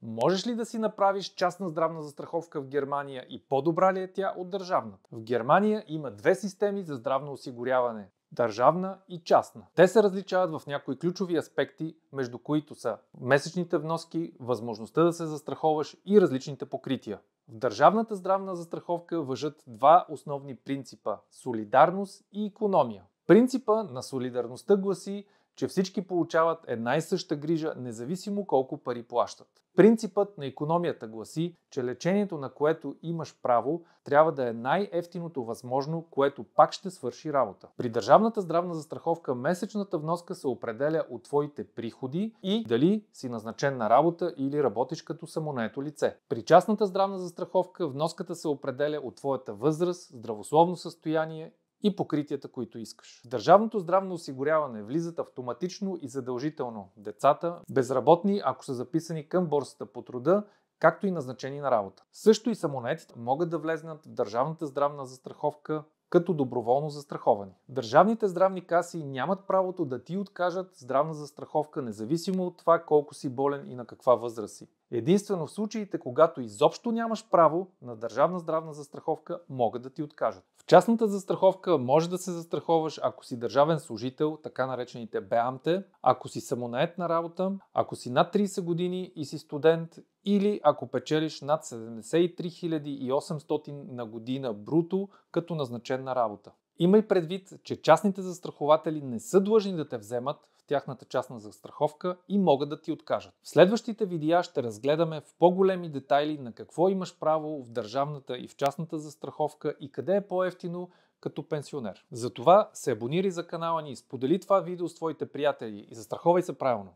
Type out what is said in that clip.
Можеш ли да си направиш частна здравна застраховка в Германия и по-добра ли е тя от държавната? В Германия има две системи за здравно осигуряване – държавна и частна. Те се различават в някои ключови аспекти, между които са месечните вноски, възможността да се застраховаш и различните покрития. В държавната здравна застраховка важат два основни принципа – солидарност и икономия. Принципа на солидарността гласи, че всички получават една и съща грижа, независимо колко пари плащат. Принципът на икономията гласи, че лечението, на което имаш право, трябва да е най-евтиното възможно, което пак ще свърши работа. При държавната здравна застраховка месечната вноска се определя от твоите приходи и дали си назначен на работа или работиш като самонаето лице. При частната здравна застраховка вноската се определя от твоята възраст, здравословно състояние и покритията, които искаш. В държавното здравно осигуряване влизат автоматично и задължително децата, безработни, ако са записани към борсата по труда, както и назначени на работа. Също и самонаетите могат да влезнат в държавната здравна застраховка като доброволно застраховани. Държавните здравни каси нямат правото да ти откажат здравна застраховка, независимо от това колко си болен и на каква възраст си. Единствено в случаите, когато изобщо нямаш право на държавна здравна застраховка, могат да ти откажат. В частната застраховка може да се застраховаш, ако си държавен служител, така наречените БЕАМТЕ, ако си самонает на работа, ако си над 30 години и си студент или ако печелиш над 73 800 на година бруто като назначен на работа. Имай предвид, че частните застрахователи не са длъжни да те вземат в тяхната частна застраховка и могат да ти откажат. В следващите видеа ще разгледаме в по-големи детайли на какво имаш право в държавната и в частната застраховка и къде е по-евтино като пенсионер. Затова се абонирай за канала ни, сподели това видео с твоите приятели и застраховай се правилно.